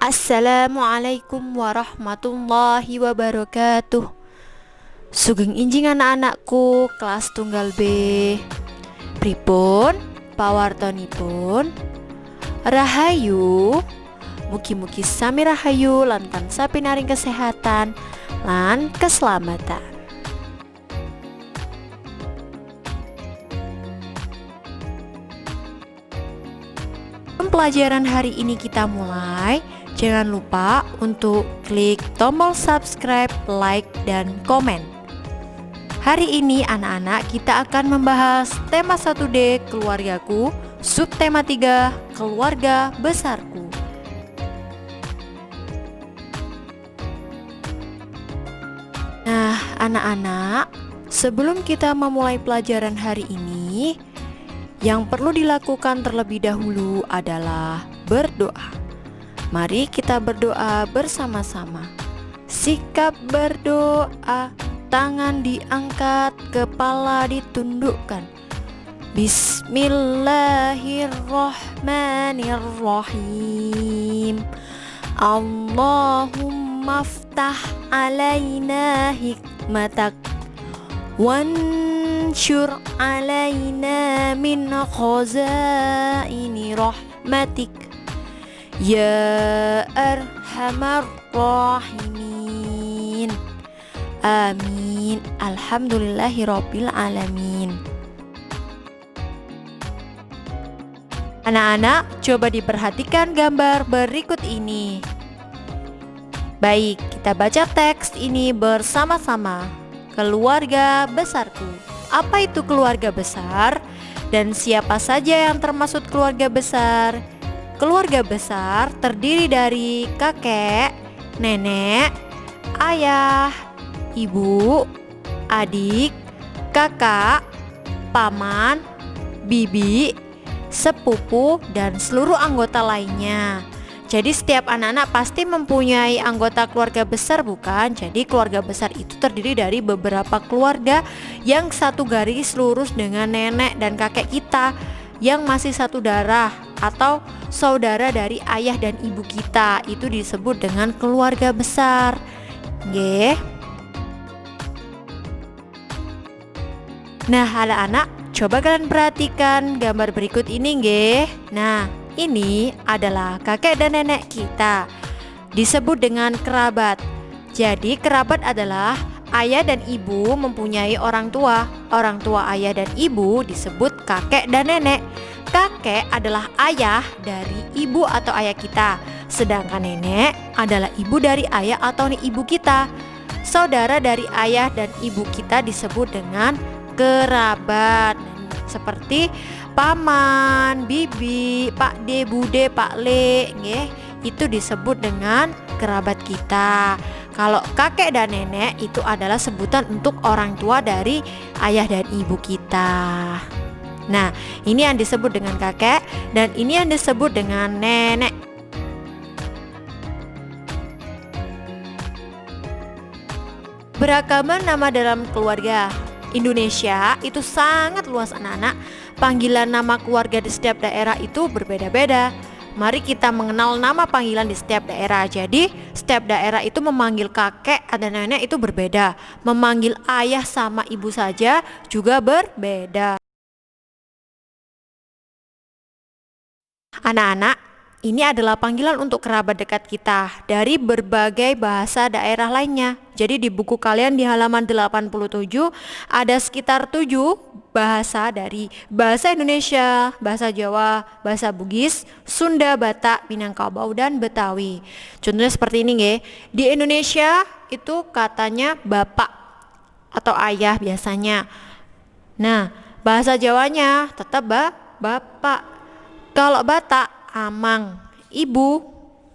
Assalamualaikum warahmatullahi wabarakatuh. Sugeng injing anak-anakku kelas tunggal B. Pripun pawartonipun? Rahayu. Mugi-mugi sami rahayu lan tansah pinaring kesehatan lan keselamatan. Pelajaran hari ini kita mulai. Jangan lupa untuk klik tombol subscribe, like, dan komen. Hari ini anak-anak kita akan membahas tema 1D keluargaku, subtema 3 keluarga besarku. Nah anak-anak, sebelum kita memulai pelajaran hari ini, yang perlu dilakukan terlebih dahulu adalah berdoa. Mari kita berdoa bersama-sama. Sikap berdoa, tangan diangkat, kepala ditundukkan. Bismillahirrahmanirrahim. Allahumma ftah alaina hikmatak wansyur alaina min khazaini rahmatik ya arhamar rahimin. Amin. Alhamdulillahirabbil alamin. Anak-anak, coba diperhatikan gambar berikut ini. Baik, kita baca teks ini bersama-sama. Keluarga besarku. Apa itu keluarga besar? Dan siapa saja yang termasuk keluarga besar? Keluarga besar terdiri dari kakek, nenek, ayah, ibu, adik, kakak, paman, bibi, sepupu, dan seluruh anggota lainnya. Jadi setiap anak-anak pasti mempunyai anggota keluarga besar, bukan? Jadi keluarga besar itu terdiri dari beberapa keluarga yang satu garis lurus dengan nenek dan kakek kita yang masih satu darah atau saudara dari ayah dan ibu kita. Itu disebut dengan keluarga besar. Nggih. Nah, anak-anak, coba kalian perhatikan gambar berikut ini, nggih. Nah, ini adalah kakek dan nenek kita, disebut dengan kerabat. Jadi kerabat adalah ayah dan ibu mempunyai orang tua. Orang tua ayah dan ibu disebut kakek dan nenek. Kakek adalah ayah dari ibu atau ayah kita, sedangkan nenek adalah ibu dari ayah atau ibu kita. Saudara dari ayah dan ibu kita disebut dengan kerabat, seperti paman, bibi, pak de, bude, pak le, nggih, itu disebut dengan kerabat kita. Kalau kakek dan nenek itu adalah sebutan untuk orang tua dari ayah dan ibu kita. Nah, ini yang disebut dengan kakek dan ini yang disebut dengan nenek. Beragam nama dalam keluarga Indonesia itu sangat luas anak-anak. Panggilan nama keluarga di setiap daerah itu berbeda-beda. Mari kita mengenal nama panggilan di setiap daerah. Jadi setiap daerah itu memanggil kakek atau nenek itu berbeda. Memanggil ayah sama ibu saja juga berbeda. Anak-anak, ini adalah panggilan untuk kerabat dekat kita dari berbagai bahasa daerah lainnya. Jadi di buku kalian di halaman 87 ada sekitar 7 bahasa dari bahasa Indonesia, bahasa Jawa, bahasa Bugis, Sunda, Batak, Minangkabau, dan Betawi. Contohnya seperti ini nggih. Di Indonesia itu katanya bapak atau ayah biasanya. Nah, bahasa Jawanya tetap bapak. Kalau Batak, amang, ibu.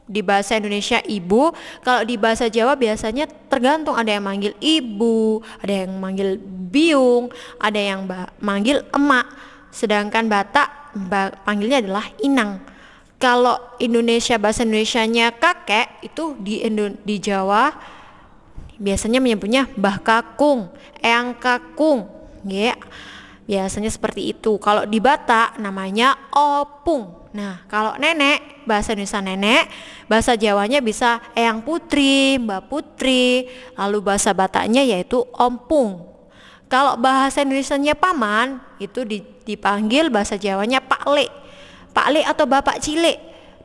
Di bahasa Indonesia ibu. Kalau di bahasa Jawa biasanya tergantung, ada yang manggil ibu, ada yang manggil biung, ada yang manggil emak. Sedangkan Batak panggilnya adalah inang. Kalau Indonesia, bahasa Indonesianya kakek, itu di Jawa biasanya menyebutnya mbah kakung, eyang kakung, nggih. Biasanya seperti itu. Kalau di Batak namanya opung. Nah, kalau nenek, bahasa Indonesia nenek, bahasa Jawanya bisa eyang putri, mbak putri, lalu bahasa Bataknya yaitu ompung. Kalau bahasa Indonesianya paman, itu dipanggil bahasa Jawanya Pak Le. Pak Le atau Bapak Cilik.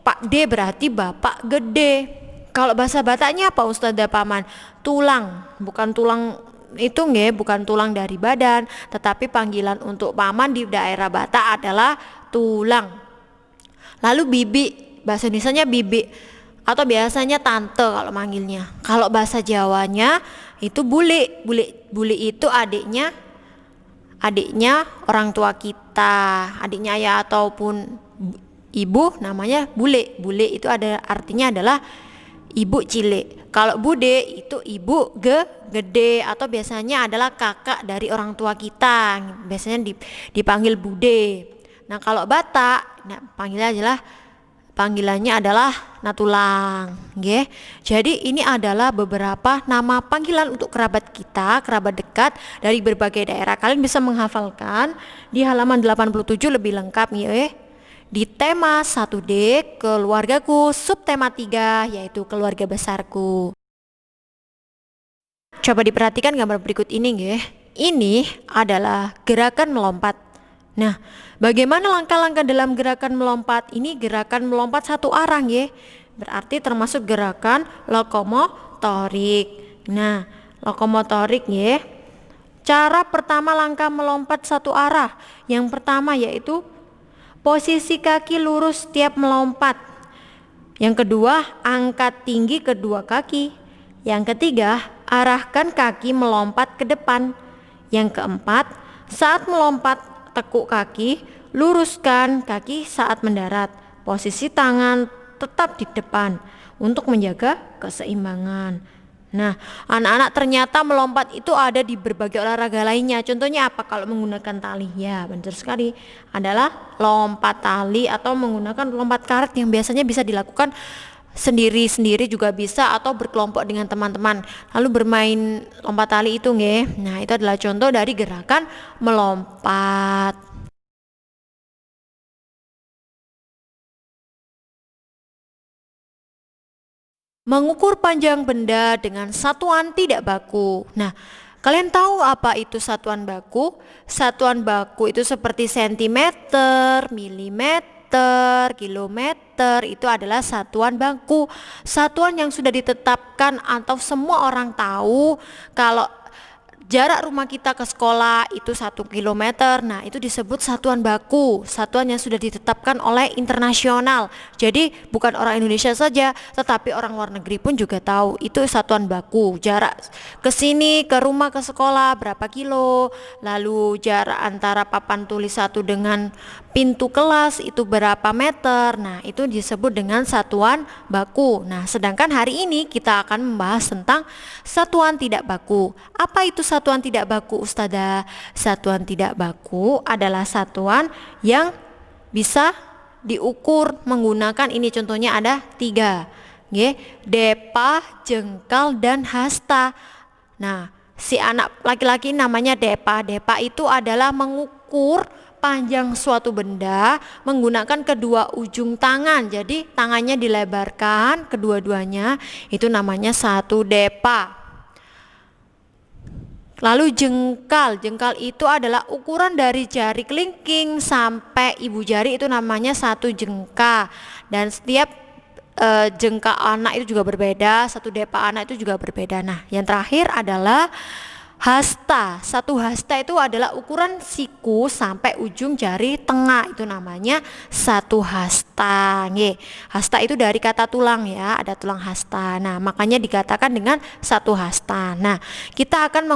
Pak D berarti Bapak Gede. Kalau bahasa Bataknya apa Ustazah Paman? Tulang, bukan tulang itu nggih, bukan tulang dari badan, tetapi panggilan untuk paman di daerah Batak adalah tulang. Lalu bibi, bahasa Indonesianya bibi atau biasanya tante kalau manggilnya. Kalau bahasa Jawanya itu bule. Bule itu adiknya orang tua kita, adiknya ayah ataupun ibu, namanya bule. Bule itu ada artinya adalah ibu cilik. Kalau bude itu ibu gede atau biasanya adalah kakak dari orang tua kita. Biasanya dipanggil bude. Nah, kalau Batak, panggilannya adalah natulang, nggih. Jadi ini adalah beberapa nama panggilan untuk kerabat kita, kerabat dekat dari berbagai daerah. Kalian bisa menghafalkan di halaman 87 lebih lengkap nggih. Di tema 1D keluargaku, subtema 3 yaitu keluarga besarku. Coba diperhatikan gambar berikut ini nggih. Ini adalah gerakan melompat. Nah, bagaimana langkah-langkah dalam gerakan melompat? Ini gerakan melompat satu arah nggih. Berarti termasuk gerakan lokomotorik. Nah, lokomotorik nggih. Cara pertama langkah melompat satu arah. Yang pertama yaitu posisi kaki lurus setiap melompat. Yang kedua, angkat tinggi kedua kaki. Yang ketiga, arahkan kaki melompat ke depan. Yang keempat, saat melompat tekuk kaki, luruskan kaki saat mendarat. Posisi tangan tetap di depan untuk menjaga keseimbangan. Nah, anak-anak ternyata melompat itu ada di berbagai olahraga lainnya. Contohnya apa kalau menggunakan tali? Ya, benar sekali. Adalah lompat tali atau menggunakan lompat karet yang biasanya bisa dilakukan sendiri-sendiri juga bisa atau berkelompok dengan teman-teman. Lalu bermain lompat tali itu nggih. Nah, itu adalah contoh dari gerakan melompat. Mengukur panjang benda dengan satuan tidak baku. Nah, kalian tahu apa itu satuan baku? Satuan baku itu seperti sentimeter, milimeter, kilometer, itu adalah satuan baku. Satuan yang sudah ditetapkan atau semua orang tahu. Kalau jarak rumah kita ke sekolah itu 1 kilometer. Nah, itu disebut satuan baku, satuan yang sudah ditetapkan oleh internasional. Jadi bukan orang Indonesia saja, tetapi orang luar negeri pun juga tahu itu satuan baku. Jarak ke sini ke rumah ke sekolah berapa kilo, lalu jarak antara papan tulis satu dengan pintu kelas itu berapa meter. Nah, itu disebut dengan satuan baku. Nah, sedangkan hari ini kita akan membahas tentang satuan tidak baku. Apa itu satuan tidak baku, Ustazah? Satuan tidak baku adalah satuan yang bisa diukur menggunakan ini, contohnya ada 3, depa, jengkal, dan hasta. Nah, si anak laki-laki namanya depa. Depa itu adalah mengukur panjang suatu benda menggunakan kedua ujung tangan. Jadi tangannya dilebarkan kedua-duanya, itu namanya 1 depa. Lalu jengkal. Jengkal itu adalah ukuran dari jari kelingking sampai ibu jari, itu namanya 1 jengka. Dan setiap jengka anak itu juga berbeda, 1 depa anak itu juga berbeda. Nah, yang terakhir adalah hasta. 1 hasta itu adalah ukuran siku sampai ujung jari tengah, itu namanya 1 hasta. Nggih. Hasta itu dari kata tulang ya, ada tulang hasta. Nah, makanya dikatakan dengan 1 hasta. Nah, kita akan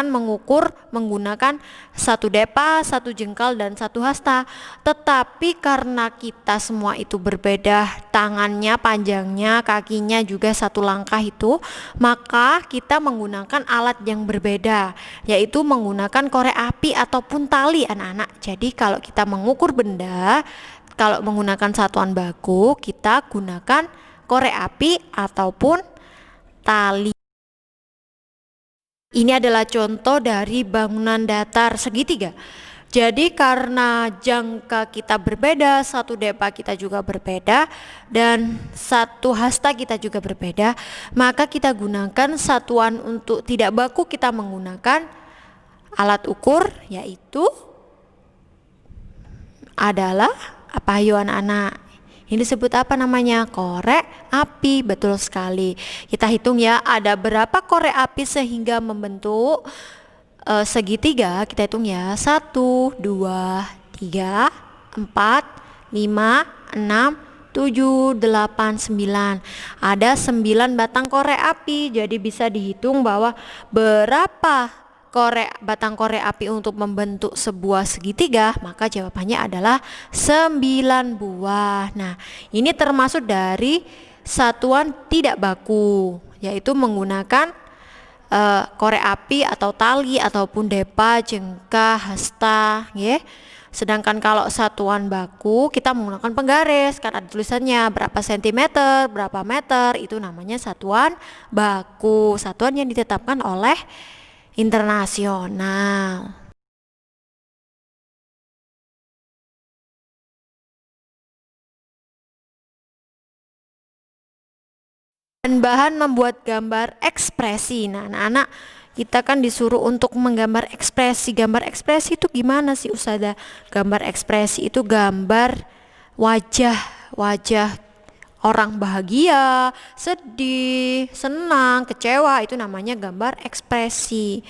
mengukur menggunakan 1 depa, 1 jengkal, dan 1 hasta. Tetapi karena kita semua itu berbeda, tangannya, panjangnya, kakinya juga 1 langkah itu, maka kita menggunakan alat yang berbeda, yaitu menggunakan korek api ataupun tali, anak-anak. Jadi kalau kita mengukur benda, kalau menggunakan satuan baku, kita gunakan korek api ataupun tali. Ini adalah contoh dari bangunan datar segitiga. Jadi karena jangka kita berbeda, satu depa kita juga berbeda, dan satu hasta kita juga berbeda, maka kita gunakan satuan untuk tidak baku, kita menggunakan alat ukur, yaitu adalah apa ayo anak-anak? Ini disebut apa namanya? Korek api. Betul sekali. Kita hitung ya, ada berapa korek api sehingga membentuk segitiga. Kita hitung ya, 1, 2, 3, 4, 5, 6, 7, 8, 9. Ada 9 batang korek api. Jadi bisa dihitung bahwa berapa batang korek api untuk membentuk sebuah segitiga. Maka jawabannya adalah 9 buah. Nah, ini termasuk dari satuan tidak baku, yaitu menggunakan korek api atau tali ataupun depa, jengka, hasta, ya. Sedangkan kalau satuan baku kita menggunakan penggaris, kan ada tulisannya berapa sentimeter, berapa meter, itu namanya satuan baku, satuan yang ditetapkan oleh internasional. Bahan membuat gambar ekspresi. Nah, anak-anak, kita kan disuruh untuk menggambar ekspresi. Gambar ekspresi itu gimana sih Ustazah? Gambar ekspresi itu gambar wajah orang bahagia, sedih, senang, kecewa, itu namanya gambar ekspresi.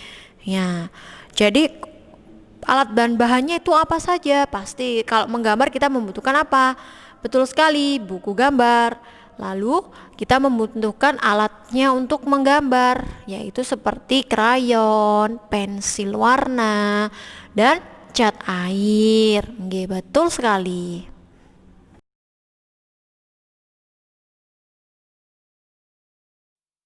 Ya. Jadi alat bahan-bahannya itu apa saja? Pasti kalau menggambar kita membutuhkan apa? Betul sekali, buku gambar. Lalu kita membutuhkan alatnya untuk menggambar, yaitu seperti krayon, pensil warna, dan cat air. Nggih, betul sekali.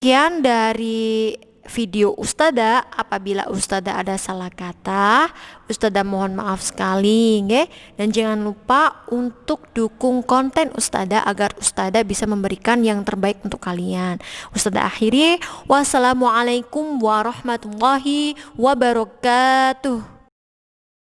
Sekian dari video Ustazah. Apabila Ustazah ada salah kata, Ustazah mohon maaf sekali, nggih. Dan jangan lupa untuk dukung konten Ustazah agar Ustazah bisa memberikan yang terbaik untuk kalian. Ustazah akhiri, wassalamualaikum warahmatullahi wabarakatuh.